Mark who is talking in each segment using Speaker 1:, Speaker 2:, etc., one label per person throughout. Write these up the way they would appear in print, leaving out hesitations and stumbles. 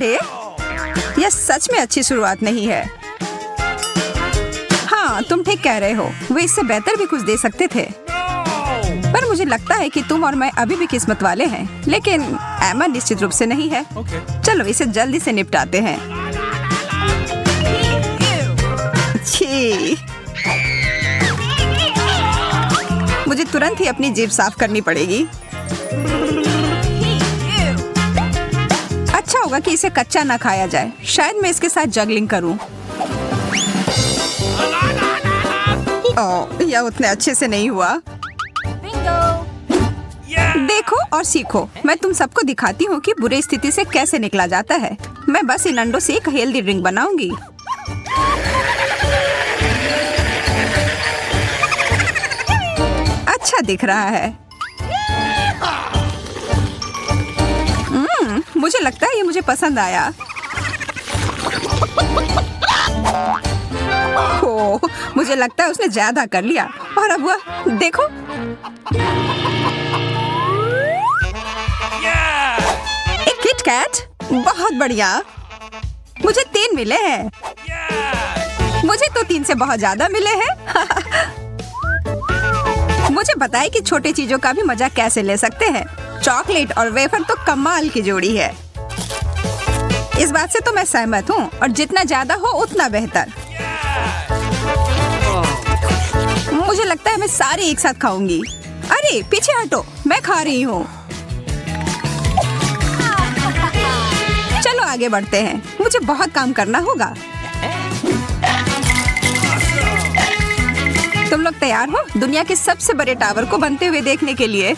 Speaker 1: अंडे? यह सच में अच्छी शुरुआत नहीं है। हाँ, तुम ठीक कह रहे हो, वे इससे बेहतर भी कुछ दे सकते थे। पर मुझे लगता है कि तुम और मैं अभी भी किस्मत वाले हैं, लेकिन एमा निश्चित रूप से नहीं है। चलो इसे जल्दी से निपटाते हैं। छी, मुझे तुरंत ही अपनी जीभ साफ करनी पड़ेगी। अच्छा होगा कि इसे कच्चा ना खाया जाए। शायद मैं इसके साथ जगलिंग करूं। ओह, यह उतने अच्छे से नहीं हुआ। देखो और सीखो। मैं तुम सबको दिखाती हूँ कि बुरी स्थिति से कैसे निकला जाता है। मैं बस इन अंडों से एक हेल्दी ड्रिंक बनाऊंगी। अच्छा दिख रहा है। मुझे लगता है ये मुझे पसंद आया। ओह, मुझे लगता है उसने ज्यादा कर लिया। और अब वह देखो। एक किटकैट, बहुत बढ़िया। मुझे 3 मिले हैं। मुझे तो 3 से बहुत ज्यादा मिले हैं। मुझे पता है कि छोटे चीजों का भी मजा कैसे ले सकते हैं। चॉकलेट और वेफर तो कमाल की जोड़ी है। इस बात से तो मैं सहमत हूँ, और जितना ज्यादा हो उतना बेहतर। मुझे लगता है मैं सारे एक साथ खाऊंगी। अरे पीछे हटो, मैं खा रही हूँ। चलो आगे बढ़ते हैं, मुझे बहुत काम करना होगा। तुम लोग तैयार हो दुनिया के सबसे बड़े टावर को बनते हुए देखने के लिए?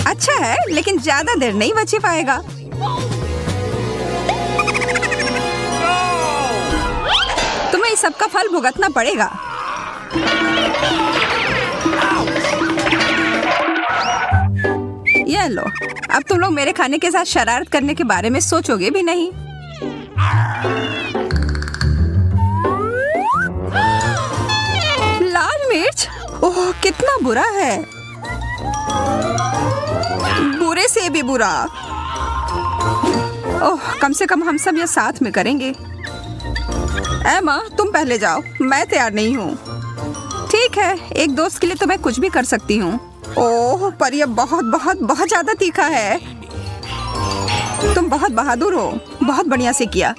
Speaker 1: अच्छा है, लेकिन ज्यादा देर नहीं बच पाएगा। तुम्हें इस सब का फल भुगतना पड़ेगा। ये लो, अब तुम लोग मेरे खाने के साथ शरारत करने के बारे में सोचोगे भी नहीं। लाल मिर्च, ओह कितना बुरा है। बुरे से भी बुरा। ओह, कम से कम हम सब ये साथ में करेंगे। एमा, तुम पहले जाओ, मैं तैयार नहीं हूँ। ठीक है, एक दोस्त के लिए तो मैं कुछ भी कर सकती हूँ। ओह, पर यह बहुत बहुत बहुत ज्यादा तीखा है। तुम बहुत बहादुर हो, बहुत बढ़िया से किया।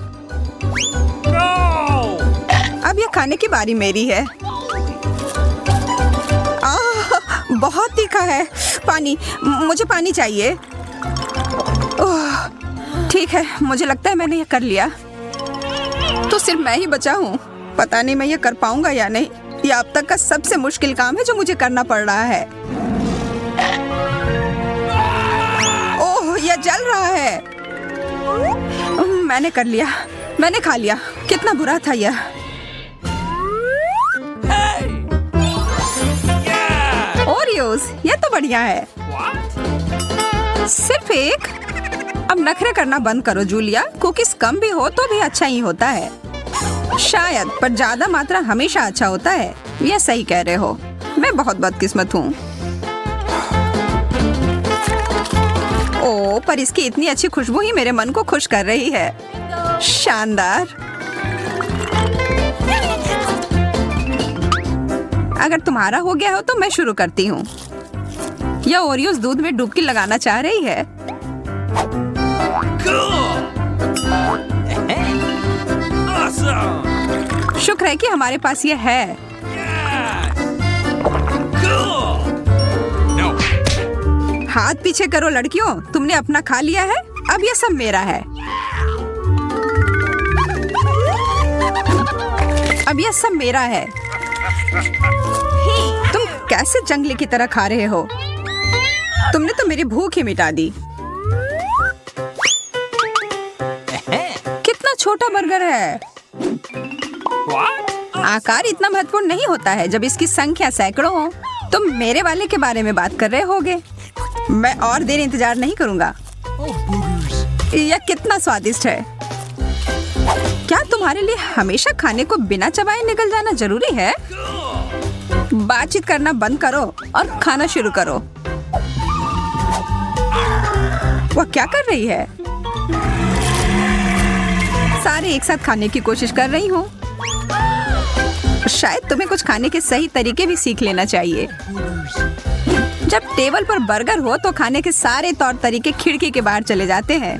Speaker 1: अब यह खाने की बारी मेरी है। बहुत तीखा है। पानी, मुझे पानी चाहिए। ओह, ठीक है, मुझे लगता है मैंने ये कर लिया। तो सिर्फ मैं ही बचा हूँ। पता नहीं मैं ये कर पाऊंगा या नहीं। यह अब तक का सबसे मुश्किल काम है जो मुझे करना पड़ रहा है। ओह, यह जल रहा है। मैंने कर लिया, मैंने खा लिया। कितना बुरा था यह। ओरियोस, यह तो बढ़िया है। सिर्फ एक। अब नखरे करना बंद करो जूलिया। कुकीज कम भी हो तो भी अच्छा ही होता है। शायद, पर ज्यादा मात्रा हमेशा अच्छा होता है। यह सही कह रहे हो। मैं बहुत बदकिस्मत हूँ। ओह, पर इसकी इतनी अच्छी खुशबू ही मेरे मन को खुश कर रही है। शानदार। अगर तुम्हारा हो गया हो तो मैं शुरू करती हूँ। यह ओरियोस दूध में डुबकी लगाना चाह रही है। शुक्र है कि हमारे पास यह है। हाथ पीछे करो लड़कियों, तुमने अपना खा लिया है। अब यह सब मेरा है। अब यह सब मेरा है। तुम कैसे जंगली की तरह खा रहे हो? तुमने तो मेरी भूख ही मिटा दी। कितना छोटा बर्गर है। आकार इतना महत्वपूर्ण नहीं होता है जब इसकी संख्या सैकड़ों हो। तुम मेरे वाले के बारे में बात कर रहे होगे। मैं और देर इंतजार नहीं करूंगा। यह कितना स्वादिष्ट है। क्या तुम तुम्हारे लिए हमेशा खाने को बिना चबाए निकल जाना जरूरी है? बातचीत करना बंद करो और खाना शुरू करो। वह क्या कर रही है? सारे एक साथ खाने की कोशिश कर रही हूँ। शायद तुम्हें कुछ खाने के सही तरीके भी सीख लेना चाहिए। जब टेबल पर बर्गर हो तो खाने के सारे तौर तरीके खिड़की के बाहर चले जाते हैं।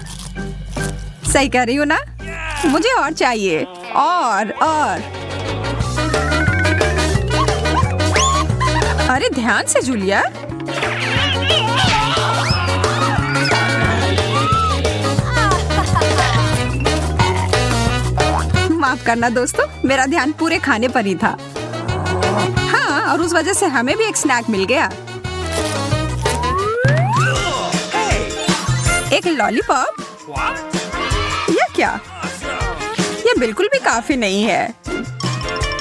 Speaker 1: सही कह रही हूँ ना? मुझे और चाहिए, और। अरे ध्यान से जूलिया। माफ करना दोस्तों, मेरा ध्यान पूरे खाने पर ही था। हाँ, और उस वजह से हमें भी एक स्नैक मिल गया। एक लॉलीपॉप? यह क्या? यह बिल्कुल भी काफी नहीं है,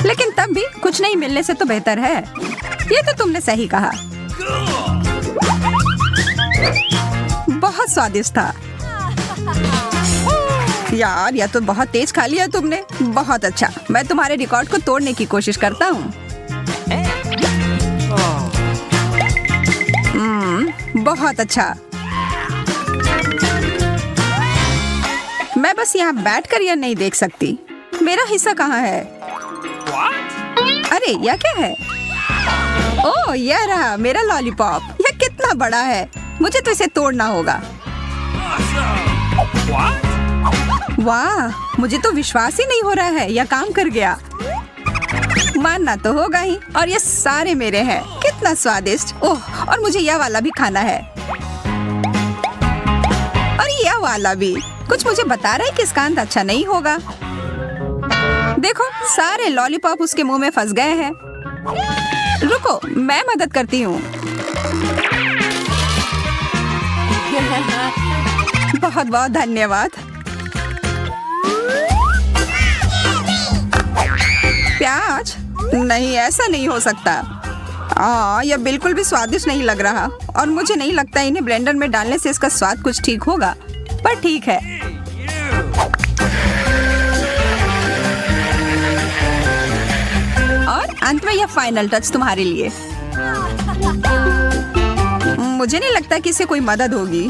Speaker 1: लेकिन तब भी कुछ नहीं मिलने से तो बेहतर है। ये तो तुमने सही कहा। बहुत स्वादिष्ट था यार। यह तो बहुत तेज खा लिया तुमने। बहुत अच्छा, मैं तुम्हारे रिकॉर्ड को तोड़ने की कोशिश करता हूँ। बहुत अच्छा। मैं बस यहाँ बैठकर यह नहीं देख सकती। मेरा हिस्सा कहाँ है? अरे यह क्या है? ओह, यह रहा मेरा लॉलीपॉप। यह कितना बड़ा है, मुझे तो इसे तोड़ना होगा। वाह, मुझे तो विश्वास ही नहीं हो रहा है, यह काम कर गया। मानना तो होगा ही। और ये सारे मेरे हैं। कितना स्वादिष्ट। ओह, और मुझे यह वाला भी खाना है, और यह वाला भी। कुछ मुझे बता रहा है कि इसका अंत अच्छा नहीं होगा। देखो, सारे लॉलीपॉप उसके मुंह में फंस गए हैं। रुको, मैं मदद करती हूँ। बहुत बहुत धन्यवाद। प्याज? नहीं, ऐसा नहीं हो सकता। यह बिल्कुल भी स्वादिष्ट नहीं लग रहा, और मुझे नहीं लगता इन्हें ब्लेंडर में डालने से इसका स्वाद कुछ ठीक होगा, पर ठीक है। और अंत में यह फाइनल टच तुम्हारे लिए। मुझे नहीं लगता कि इससे कोई मदद होगी।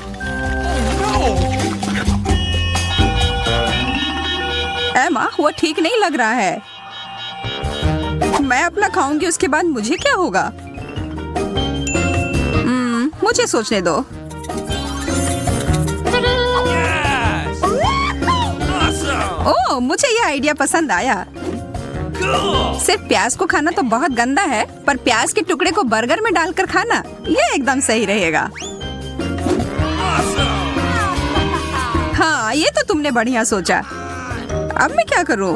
Speaker 1: एमा, वो ठीक नहीं लग रहा है। मैं अपना खाऊंगी, उसके बाद मुझे क्या होगा? मुझे सोचने दो। ओह, मुझे यह आइडिया पसंद आया। सिर्फ प्याज को खाना तो बहुत गंदा है, पर प्याज के टुकड़े को बर्गर में डालकर खाना, यह एकदम सही रहेगा। हाँ, ये तो तुमने बढ़िया सोचा। अब मैं क्या करूं?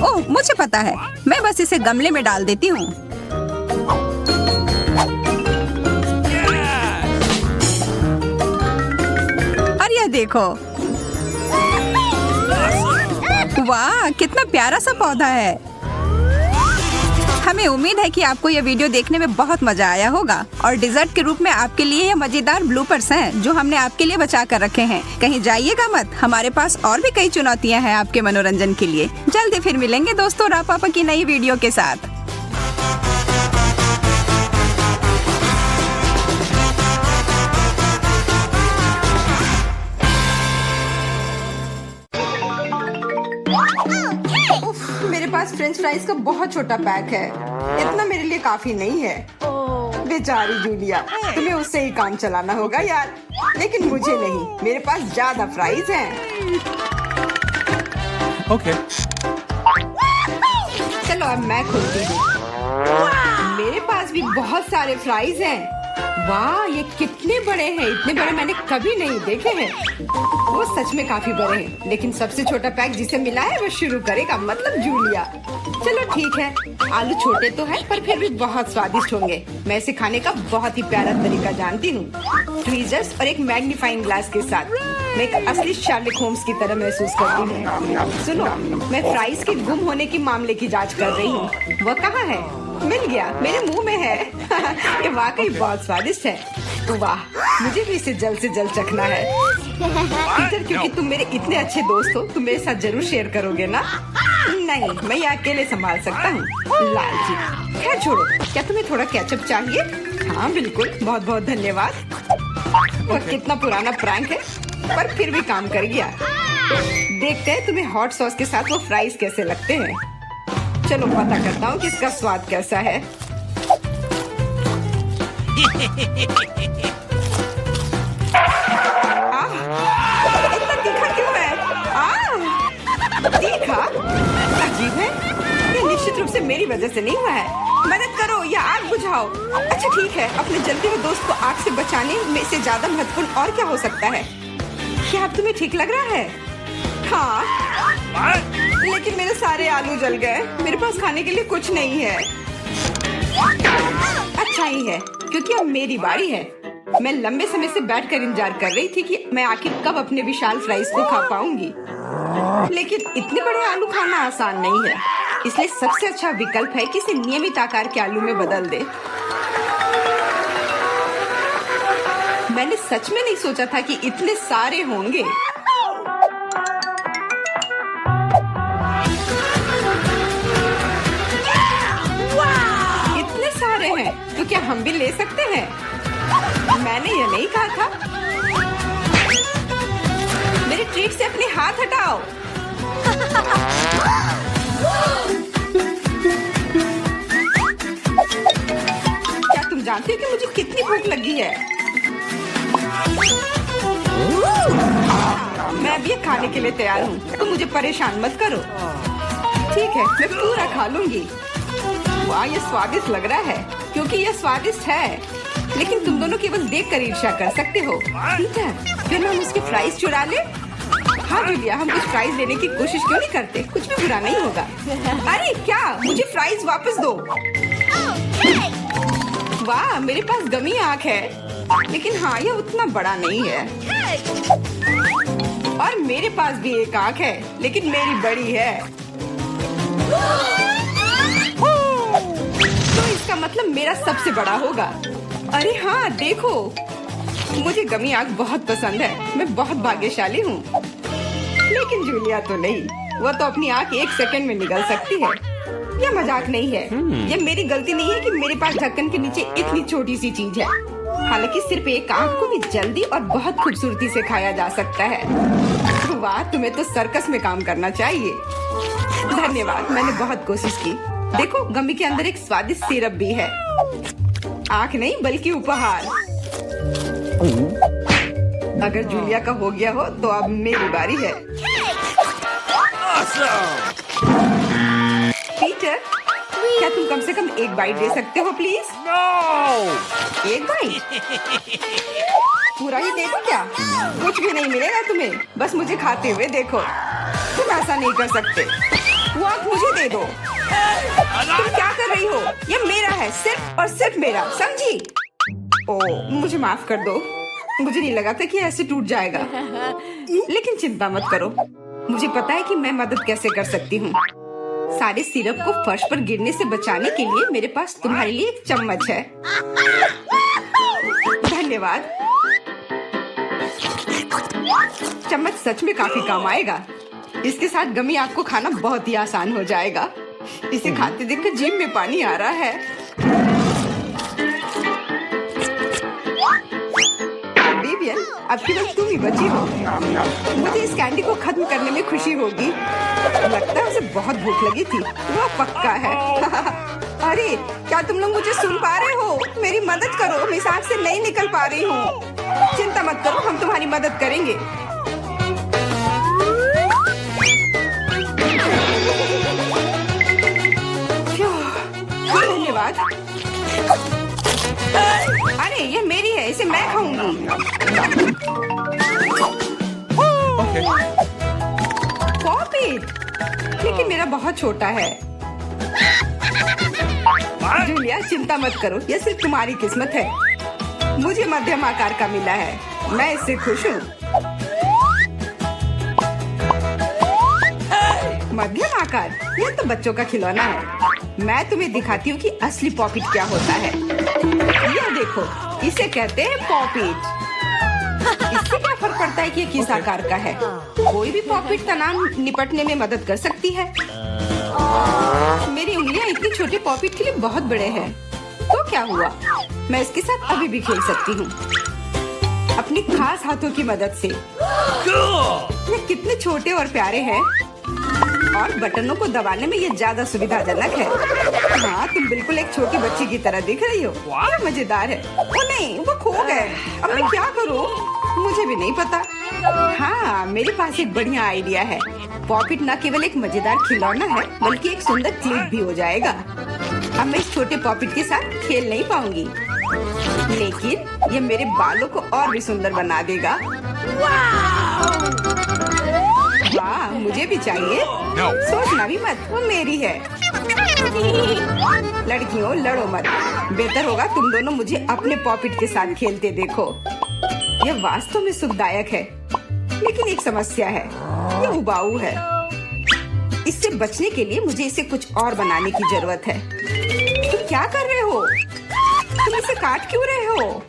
Speaker 1: ओह, मुझे पता है। मैं बस इसे गमले में डाल देती हूँ। और यह देखो। वाह, कितना प्यारा सा पौधा है। हमें उम्मीद है कि आपको यह वीडियो देखने में बहुत मजा आया होगा, और डिजर्ट के रूप में आपके लिए ये मजेदार ब्लूपर्स हैं जो हमने आपके लिए बचा कर रखे हैं। कहीं जाइएगा मत, हमारे पास और भी कई चुनौतियां हैं आपके मनोरंजन के लिए। जल्दी फिर मिलेंगे दोस्तों रापापा की नई वीडियो के साथ। मेरे पास फ्रेंच फ्राइज का बहुत छोटा पैक है। इतना मेरे लिए काफी नहीं है। बेचारी जूलिया, तुम्हें उससे ही काम चलाना होगा यार। लेकिन मुझे नहीं, मेरे पास ज्यादा फ्राइज हैं।
Speaker 2: ओके।
Speaker 1: चलो अब मैं खुलती हूँ। मेरे पास भी बहुत सारे फ्राइज हैं। वाह, ये कितने बड़े हैं। इतने बड़े मैंने कभी नहीं देखे हैं। वो सच में काफी बड़े हैं, लेकिन सबसे छोटा पैक जिसे मिला है वो शुरू करेगा, मतलब जूलिया। चलो ठीक है। आलू छोटे तो हैं, पर फिर भी बहुत स्वादिष्ट होंगे। मैं इसे खाने का बहुत ही प्यारा तरीका जानती हूँ। ट्वीजर्स और एक मैग्नीफाइंग ग्लास के साथ मैं एक असली शार्लक होम्स की तरह महसूस करती हूँ। सुनो, मैं फ्राइज के गुम होने के मामले की जांच कर रही हूँ। वह कहाँ है? मिल गया, मेरे मुंह में है। ये वाकई बहुत स्वादिष्ट है। वाह, मुझे भी इसे जल्द से जल्द चखना है। पीटर, क्योंकि तुम मेरे इतने अच्छे दोस्त हो, तुम मेरे साथ जरूर शेयर करोगे ना? नहीं, मैं ये अकेले संभाल सकता हूँ। लालची। खैर छोड़ो, क्या तुम्हें थोड़ा केचप चाहिए? हाँ बिल्कुल, बहुत बहुत धन्यवाद। वो कितना पुराना प्रैंक है, पर फिर भी काम कर गया। देखते हैं तुम्हें हॉट सॉस के साथ वो फ्राइज कैसे लगते हैं। चलो पता करता हूँ कि इसका स्वाद कैसा है। इतना तीखा क्यों है? तीखा? अजीब है। ये निश्चित रूप से मेरी वजह से नहीं हुआ है। मदद करो या आग बुझाओ। अच्छा ठीक है, अपने जलते हुए दोस्त को आग से बचाने में से ज्यादा महत्वपूर्ण और क्या हो सकता है? क्या अब तुम्हें ठीक लग रहा है? हाँ, लेकिन मेरे सारे आलू जल गए। मेरे पास खाने के लिए कुछ नहीं है। अच्छा ही है, क्योंकि अब मेरी बारी है। मैं लंबे समय से बैठकर इंतजार कर रही थी कि मैं आखिर कब अपने विशाल फ्राइज को खा पाऊंगी। लेकिन इतने बड़े आलू खाना आसान नहीं है, इसलिए सबसे अच्छा विकल्प है कि इसे नियमित आकार के आलू में बदल दे। मैंने सच में नहीं सोचा था कि इतने सारे होंगे। इतने सारे हैं, तो क्या हम भी ले सकते हैं? मैंने ये नहीं कहा था। मेरे ट्रीट से अपने हाथ हटाओ। क्या तुम जानते हो कि मुझे कितनी भूख लगी है? मैं अब ये खाने के लिए तैयार हूँ, तो मुझे परेशान मत करो। ठीक है, मैं पूरा खा लूंगी। वाह, ये स्वादिष्ट लग रहा है, क्योंकि यह स्वादिष्ट है। लेकिन तुम दोनों केवल देखकर ईर्ष्या कर सकते हो। ठीक है, फिर हम उसके फ्राइज चुरा ले। हाँ जूलिया, हम कुछ फ्राइज लेने की कोशिश क्यों नहीं करते? कुछ भी बुरा नहीं होगा। अरे क्या, मुझे फ्राइज वापस दो। वाह, मेरे पास गमी आंख है, लेकिन हाँ यह उतना बड़ा नहीं है। और मेरे पास भी एक आंख है, लेकिन मेरी बड़ी है। तो इसका मतलब मेरा सबसे बड़ा होगा। अरे हाँ देखो, मुझे गमी आंख बहुत पसंद है। मैं बहुत भाग्यशाली हूँ। लेकिन जूलिया तो नहीं, वो तो अपनी आंख 1 सेकंड में निगल सकती है। यह मजाक नहीं है। यह मेरी गलती नहीं है कि मेरे पास ढक्कन के नीचे इतनी छोटी सी चीज है। हालांकि सिर्फ एक आंख को भी जल्दी और बहुत खूबसूरती से खाया जा सकता है। वाह, तुम्हें तो सर्कस में काम करना चाहिए। धन्यवाद, मैंने बहुत कोशिश की। देखो, गमी के अंदर एक स्वादिष्ट सिरप भी है। आंख नहीं बल्कि उपहार। अगर जूलिया का हो गया हो तो अब मेरी बारी है। पीटर, क्या तुम कम से कम एक बाइट दे सकते हो प्लीज? एक बाइट? पूरा ही दे दो क्या? कुछ भी नहीं मिलेगा तुम्हें, बस मुझे खाते हुए देखो। तुम ऐसा नहीं कर सकते। वो आंख मुझे दे दो। तुम क्या कर रही हो? ये मेरा है, सिर्फ और सिर्फ मेरा, समझी? ओह, मुझे माफ कर दो। मुझे नहीं लगा था कि ऐसे टूट जाएगा। लेकिन चिंता मत करो, मुझे पता है कि मैं मदद कैसे कर सकती हूँ। सारे सिरप को फर्श पर गिरने से बचाने के लिए मेरे पास तुम्हारे लिए एक चम्मच है। धन्यवाद। चम्मच सच में काफी काम आएगा। इसके साथ गमी आपको खाना बहुत ही आसान हो जाएगा। इसे खाते देखकर जीभ में पानी आ रहा है। विवियन, अब केवल तुम ही बची हो। मुझे इस कैंडी को खत्म करने में खुशी होगी। लगता है उसे बहुत भूख लगी थी। वो पक्का है। अरे, क्या तुम लोग मुझे सुन पा रहे हो? मेरी मदद करो, मैं इस आग से नहीं निकल पा रही हूँ। चिंता मत करो, हम तुम्हारी मदद करेंगे। धन्यवाद। अरे, ये मेरी है, इसे मैं खाऊंगी। पॉपिट, लेकिन मेरा बहुत छोटा है। जूलिया, चिंता मत करो, यह सिर्फ तुम्हारी किस्मत है। मुझे मध्यम आकार का मिला है, मैं इससे खुश हूँ। मध्यम आकार? यह तो बच्चों का खिलौना है। मैं तुम्हें दिखाती हूँ कि असली पॉपिट क्या होता है। यह देखो, देखो, इसे कहते हैं पॉपिट। इससे क्या फर्क पड़ता है कि ये किस आकार का है? कोई भी पॉपिट तनाव निपटने में मदद कर सकती है। मेरी उंगलियां इतनी छोटे पॉपिट के लिए बहुत बड़े हैं। तो क्या हुआ? मैं इसके साथ अभी भी खेल सकती हूँ अपनी खास हाथों की मदद से। ये कितने छोटे और प्यारे हैं और बटनों को दबाने में ये ज्यादा सुविधाजनक है। हाँ, तुम बिल्कुल एक छोटी बच्ची की तरह दिख रही हो। ये मजेदार है। ओ नहीं, वो खो गए। अब मैं क्या करूँ? मुझे भी नहीं पता। हाँ, मेरे पास एक बढ़िया आइडिया है। पॉपिट न केवल एक मजेदार खिलौना है, बल्कि एक सुंदर क्लिप भी हो जाएगा। अब मैं इस छोटे पॉपिट के साथ खेल नहीं पाऊंगी, लेकिन ये मेरे बालों को और भी सुंदर बना देगा। वाह, मुझे भी चाहिए। सोचना भी मत, वो मेरी है। लड़कियों, लड़ो मत। बेहतर होगा तुम दोनों मुझे अपने पॉपिट के साथ खेलते देखो। यह वास्तव में सुखदायक है, लेकिन एक समस्या है, ये उबाऊ है। इससे बचने के लिए मुझे इसे कुछ और बनाने की जरूरत है। तुम क्या कर रहे हो? तुम इसे काट क्यों रहे हो?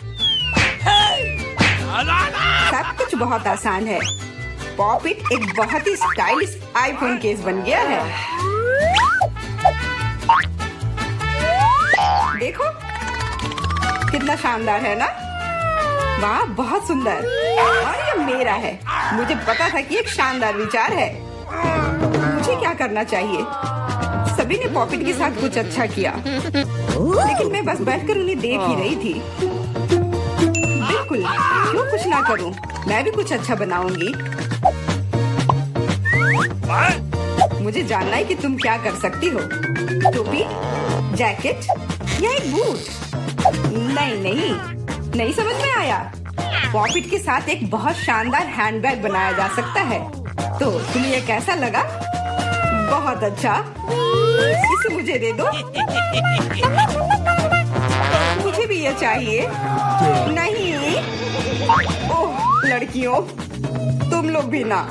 Speaker 1: सब कुछ बहुत आसान है। पॉपिट एक बहुत ही स्टाइलिश आईफोन केस बन गया है। देखो कितना शानदार है ना? वाह, बहुत सुंदर। और ये मेरा है। मुझे पता था कि एक शानदार विचार है। मुझे क्या करना चाहिए? सभी ने पॉपिट के साथ कुछ अच्छा किया, लेकिन मैं बस बैठकर उन्हें देख ही रही थी। बिल्कुल, क्यों कुछ ना करूं? मैं भी कुछ अच्छा बनाऊंगी। मुझे जानना है कि तुम क्या कर सकती हो। टोपी, जैकेट या एक बूट? नहीं समझ में आया। पॉपिट के साथ एक बहुत शानदार हैंडबैग बनाया जा सकता है। तो तुम्हें ये कैसा लगा? बहुत अच्छा। इसे मुझे दे दो। मुझे भी ये चाहिए। नहीं, ओह लड़कियों, तुम लोग भी ना।